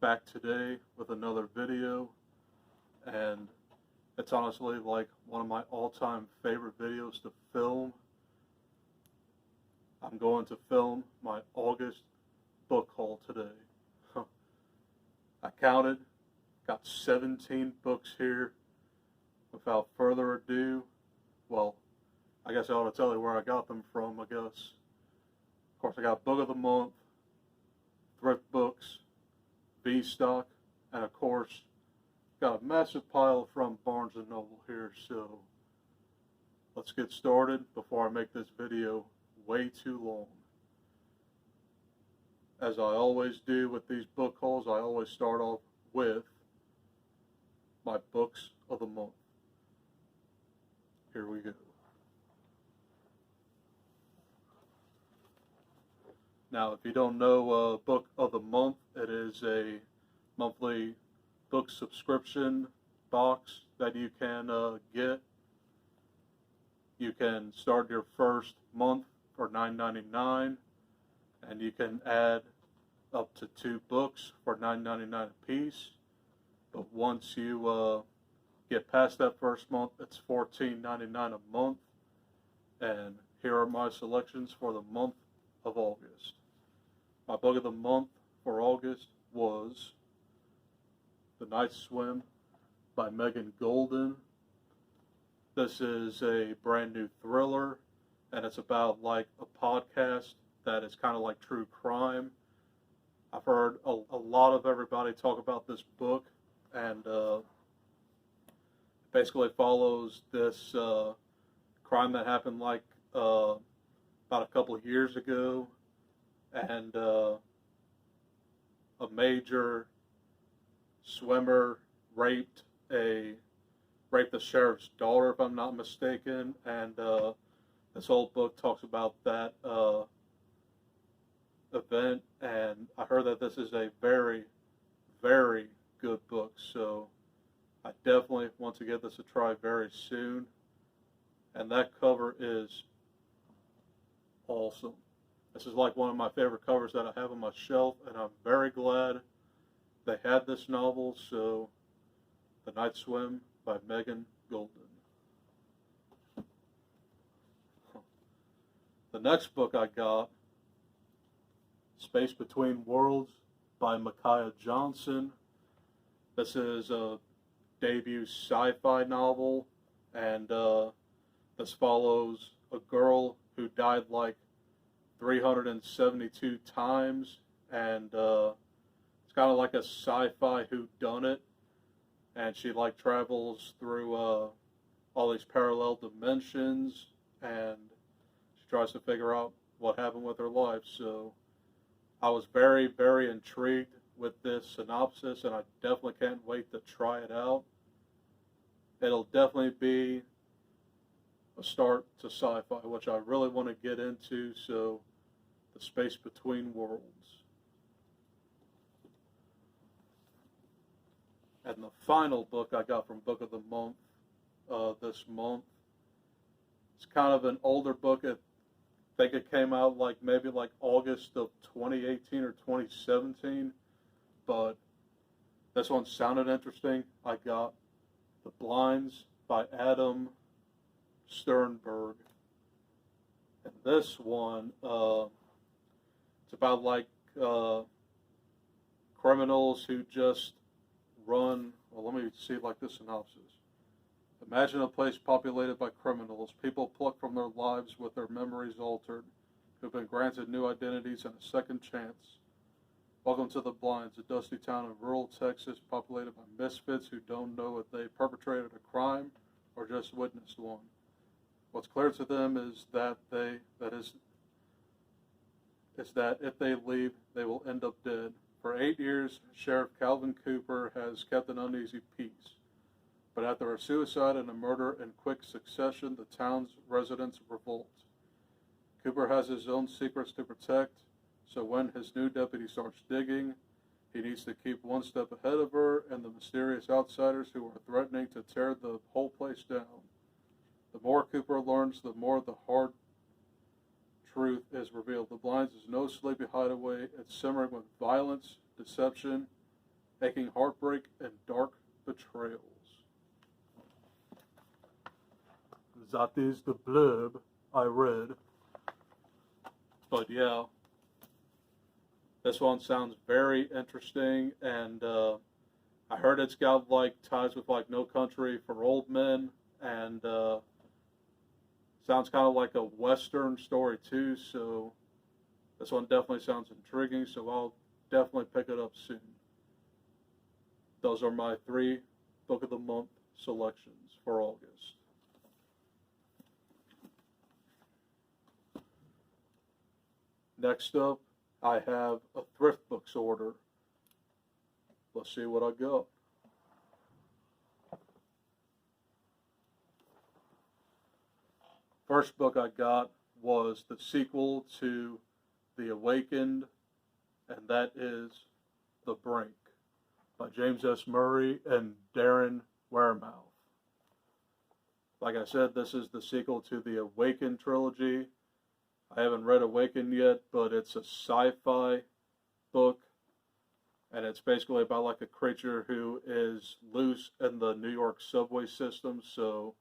back today with another video, and it's honestly like one of my all-time favorite videos to film. I'm going to film my August book haul today. I counted, got 17 books here. Without further ado, well, I guess I ought to tell you where I got them from, I guess. Of course, I got Book of the Month, Thrift Books, V-Stock, and of course, got a massive pile from Barnes & Noble here, so let's get started before I make this video way too long. As I always do with these book hauls, I always start off with my books of the month. Here we go. Now, if you don't know Book of the Month, it is a monthly book subscription box that you can get. You can start your first month for $9.99, and you can add up to 2 books for $9.99 a piece. But once you get past that first month, it's $14.99 a month. And here are my selections for the month of August. My book of the month for August was The Night Swim by Megan Golden. This is a brand new thriller, and it's about like a podcast that is kind of like true crime. I've heard a lot of everybody talk about this book, and basically follows this crime that happened like about a couple of years ago, and a major swimmer raped the sheriff's daughter, if I'm not mistaken, and this whole book talks about that event, and I heard that this is a very, very good book, so I definitely want to give this a try very soon. And that cover is awesome. This is like one of my favorite covers that I have on my shelf, and I'm very glad they had this novel. So, The Night Swim by Megan Golden. The next book I got, Space Between Worlds by Micaiah Johnson. This is a debut sci-fi novel, and this follows a girl who died like 372 times, and it's kind of like a sci-fi whodunit, and she like travels through all these parallel dimensions, and she tries to figure out what happened with her life. So I was very, very intrigued with this synopsis, and I definitely can't wait to try it out. It'll definitely be a start to sci-fi, which I really want to get into, so The Space Between Worlds. And the final book I got from Book of the Month this month, it's kind of an older book. I think it came out like maybe like August of 2018 or 2017, but this one sounded interesting. I got The Blinds by Adam Sternberg, and this one it's about like criminals who just run. Well, let me see like the synopsis. Imagine a place populated by criminals, people plucked from their lives with their memories altered, who've been granted new identities and a second chance. Welcome to The Blinds, a dusty town in rural Texas populated by misfits who don't know if they perpetrated a crime or just witnessed one. What's clear to them is that if they leave, they will end up dead. For 8 years, Sheriff Calvin Cooper has kept an uneasy peace. But after a suicide and a murder in quick succession, the town's residents revolt. Cooper has his own secrets to protect, so when his new deputy starts digging, he needs to keep one step ahead of her and the mysterious outsiders who are threatening to tear the whole place down. The more Cooper learns, the more the hard truth is revealed. The Blinds is no sleepy hideaway. It's simmering with violence, deception, Aching Heartbreak and Dark Betrayals. That is the blurb I read. But yeah, this one sounds very interesting, and I heard it's got like ties with like No Country for Old Men, and sounds kind of like a Western story too, so this one definitely sounds intriguing, so I'll definitely pick it up soon. Those are my 3 Book of the Month selections for August. Next up, I have a thrift books order. Let's see what I got. First book I got was the sequel to The Awakened, and that is The Brink by James S. Murray and Darren Wearmouth. Like I said, this is the sequel to the Awakened trilogy. I haven't read Awakened yet, but it's a sci-fi book, and it's basically about like a creature who is loose in the New York subway system, so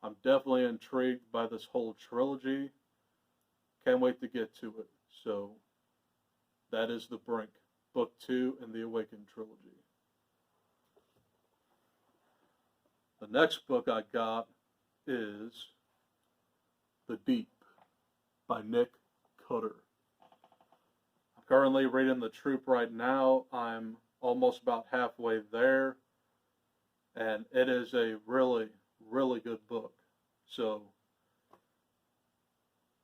I'm definitely intrigued by this whole trilogy. Can't wait to get to it. So that is The Brink, Book 2 in the Awakened trilogy. The next book I got is The Deep by Nick Cutter. I'm currently reading The Troop right now. I'm almost about halfway there, and it is a really, really good book. So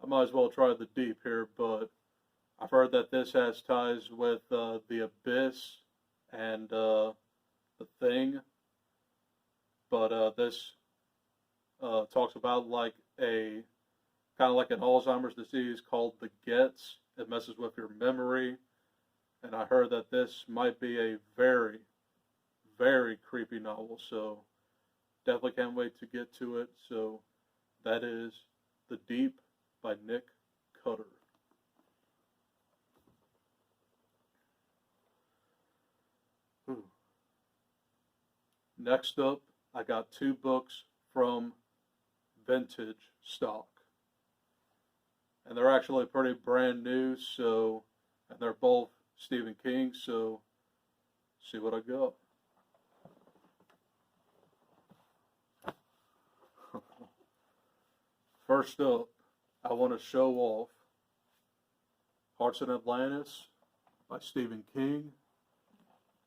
I might as well try The Deep here, but I've heard that this has ties with The Abyss and The Thing, but this talks about like a kind of like an Alzheimer's disease called the Gets. It messes with your memory, and I heard that this might be a very, very creepy novel, so definitely can't wait to get to it. So that is The Deep by Nick Cutter. Next up, I got 2 books from Vintage Stock. And they're actually pretty brand new, so, and they're both Stephen King, so see what I got. First up, I want to show off Hearts in Atlantis by Stephen King.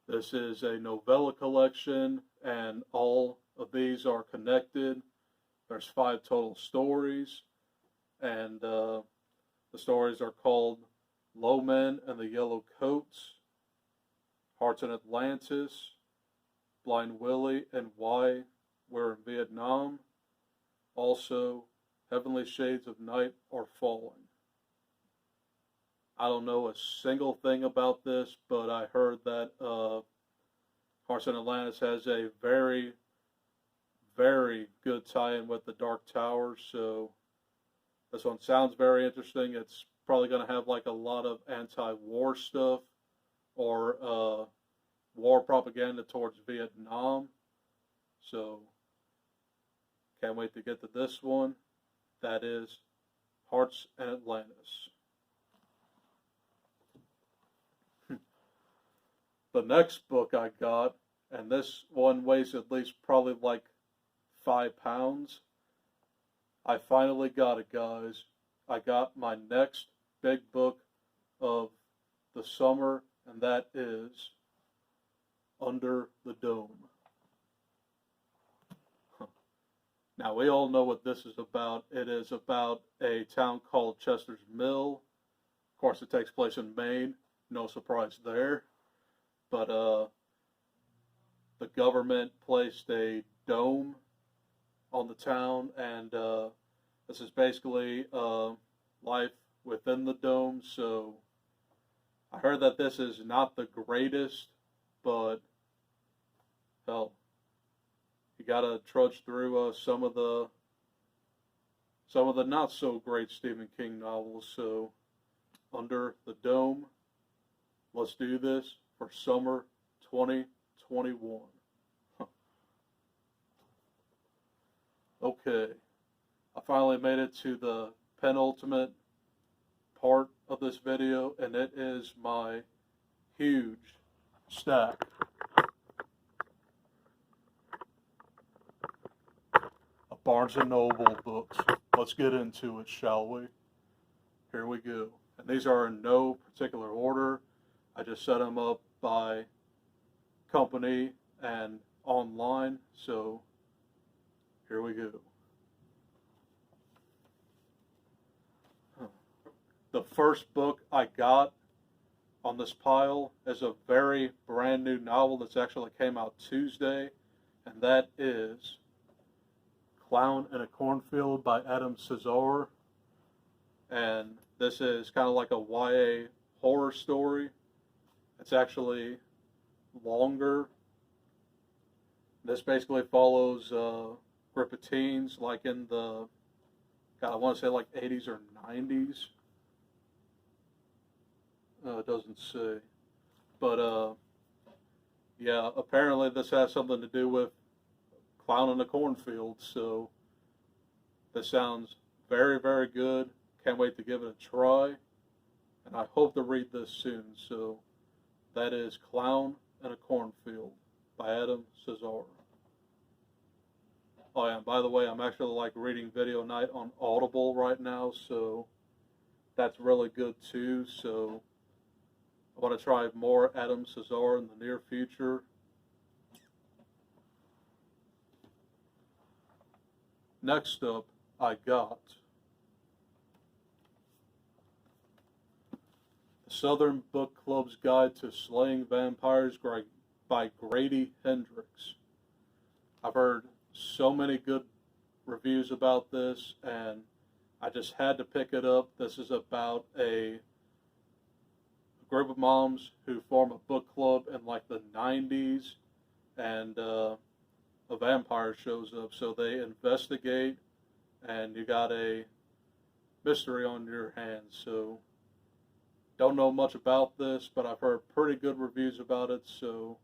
This is a novella collection, and all of these are connected. There's 5 total stories, and the stories are called Low Men and the Yellow Coats, Hearts in Atlantis, Blind Willie and Why We're in Vietnam, also Heavenly Shades of Night Are Falling. I don't know a single thing about this, but I heard that Hearts in Atlantis has a very, very good tie-in with the Dark Tower, so this one sounds very interesting. It's probably going to have like a lot of anti-war stuff or war propaganda towards Vietnam, so can't wait to get to this one. That is Hearts in Atlantis. The next book I got, and this one weighs at least probably like 5 pounds. I finally got it, guys. I got my next big book of the summer, and that is Under the Dome. Now, we all know what this is about. It is about a town called Chester's Mill. Of course, it takes place in Maine. No surprise there. But the government placed a dome on the town, and this is basically life within the dome. So I heard that this is not the greatest, but hell, you gotta trudge through some of the not so great Stephen King novels. So Under the Dome, let's do this for summer 2021. Okay, I finally made it to the penultimate part of this video, and it is my huge stack of Barnes & Noble books. Let's get into it, shall we? Here we go. And these are in no particular order. I just set them up by company and online, so here we go. The first book I got on this pile is a very brand new novel that's actually came out Tuesday, and that is Clown in a Cornfield by Adam Cesar. And this is kind of like a YA horror story. It's actually longer. This basically follows a group of teens like in the, God, I want to say like 80s or 90s. It doesn't say. But, yeah, apparently this has something to do with Clown in a Cornfield, so this sounds very, very good. Can't wait to give it a try, and I hope to read this soon. So that is Clown in a Cornfield by Adam Cesar. Oh yeah, and by the way, I'm actually like reading Video Night on Audible right now, so that's really good too. So I want to try more Adam Cesar in the near future. Next up, I got The Southern Book Club's Guide to Slaying Vampires by Grady Hendrix. I've heard so many good reviews about this, and I just had to pick it up. This is about a group of moms who form a book club in like the 90s, and a vampire shows up, so they investigate, and you got a mystery on your hands. So don't know much about this, but I've heard pretty good reviews about it. So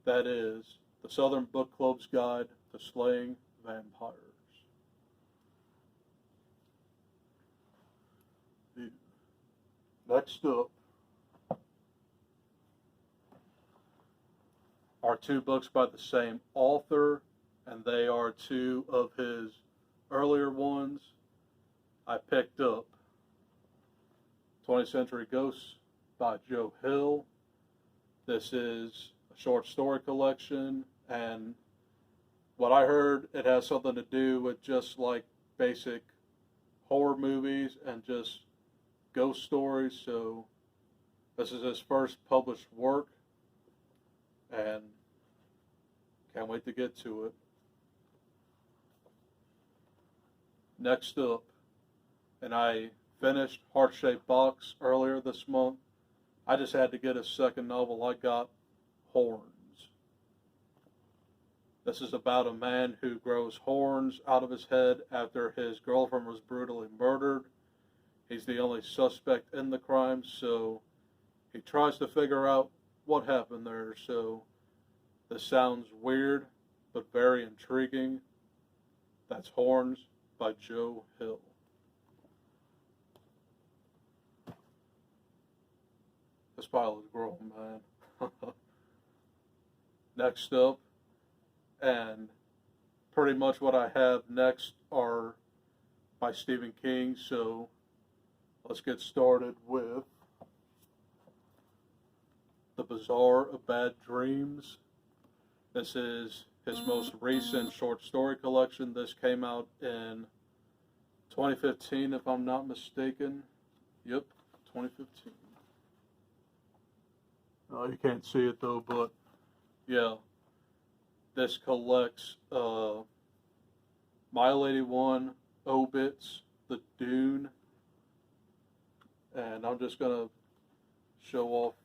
that is The Southern Book Club's Guide to Slaying Vampires. Next up are two books by the same author, and they are two of his earlier ones. I picked up 20th Century Ghosts by Joe Hill. This is a short story collection, and what I heard, it has something to do with just like basic horror movies and just ghost stories. So this is his first published work, and can't wait to get to it. Next up, and I finished Heart-Shaped Box earlier this month. I just had to get a second novel. I got Horns. This is about a man who grows horns out of his head after his girlfriend was brutally murdered. He's the only suspect in the crime, so he tries to figure out what happened there. So this sounds weird, but very intriguing. That's Horns by Joe Hill. This pile is growing, man. Next up, and pretty much what I have next are by Stephen King, so let's get started with The Bazaar of Bad Dreams. This is his most recent short story collection. This came out in 2015, if I'm not mistaken. Yep, 2015. You can't see it though, but yeah. This collects My Lady One, Obits, The Dune, and I'm just going to show off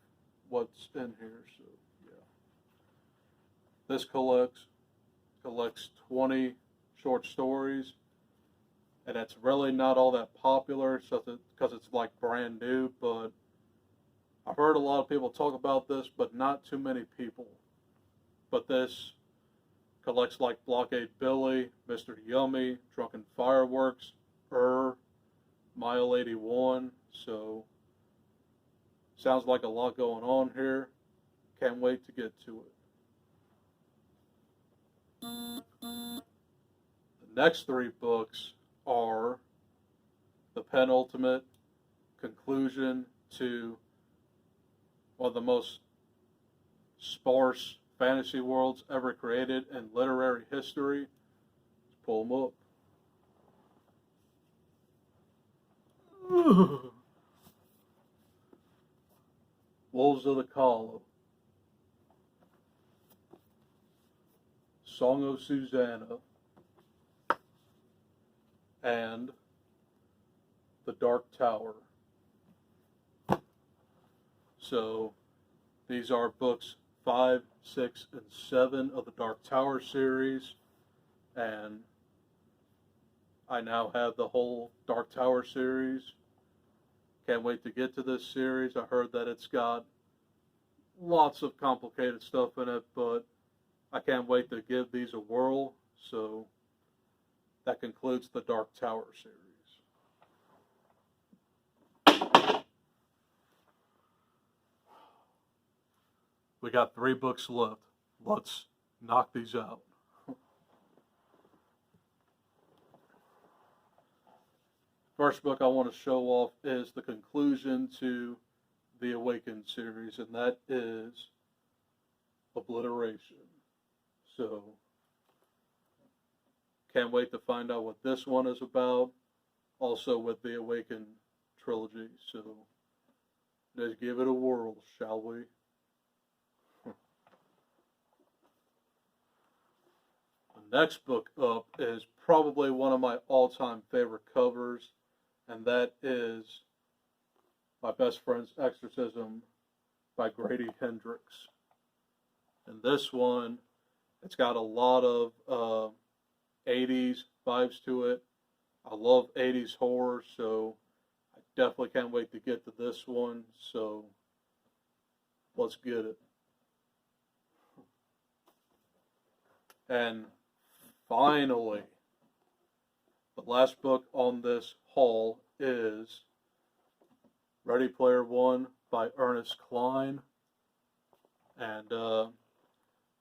what's in here. So yeah, this collects 20 short stories, and it's really not all that popular, so because it's like brand new, but I've heard a lot of people talk about this, but not too many people. But this collects like Blockade Billy, Mr. Yummy, Drunken Fireworks, Mile 81, so sounds like a lot going on here. Can't wait to get to it. The next 3 books are the penultimate conclusion to one of the most sparse fantasy worlds ever created in literary history. Let's pull them up. Wolves of the Column, Song of Susanna, and The Dark Tower. So these are books 5, 6, and 7 of the Dark Tower series, and I now have the whole Dark Tower series. Can't wait to get to this series. I heard that it's got lots of complicated stuff in it, but I can't wait to give these a whirl. So that concludes the Dark Tower series. We got 3 books left. Let's knock these out. First book I want to show off is the conclusion to the Awakened series, and that is Obliteration. So, can't wait to find out what this one is about, also with the Awakened trilogy. So, let's give it a whirl, shall we? The next book up is probably one of my all-time favorite covers, and that is My Best Friend's Exorcism by Grady Hendrix. And this one, it's got a lot of 80s vibes to it. I love 80s horror, so I definitely can't wait to get to this one. So let's get it. And finally, the last book on this haul is Ready Player One by Ernest Cline. And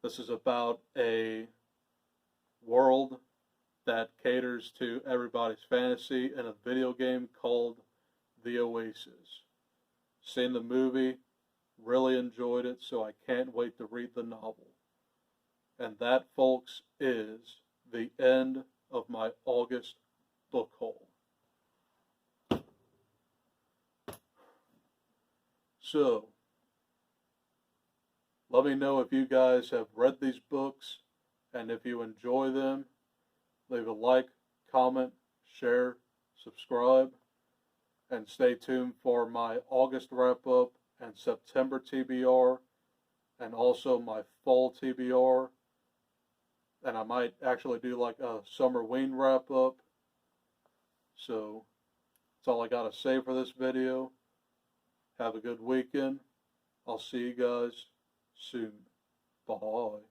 this is about a world that caters to everybody's fantasy in a video game called The Oasis. Seen the movie, really enjoyed it, so I can't wait to read the novel. And that, folks, is the end of my August book haul. So, let me know if you guys have read these books, and if you enjoy them, leave a like, comment, share, subscribe, and stay tuned for my August wrap-up and September TBR, and also my fall TBR. And I might actually do like a Summerween wrap-up. So, that's all I got to say for this video. Have a good weekend. I'll see you guys soon. Bye.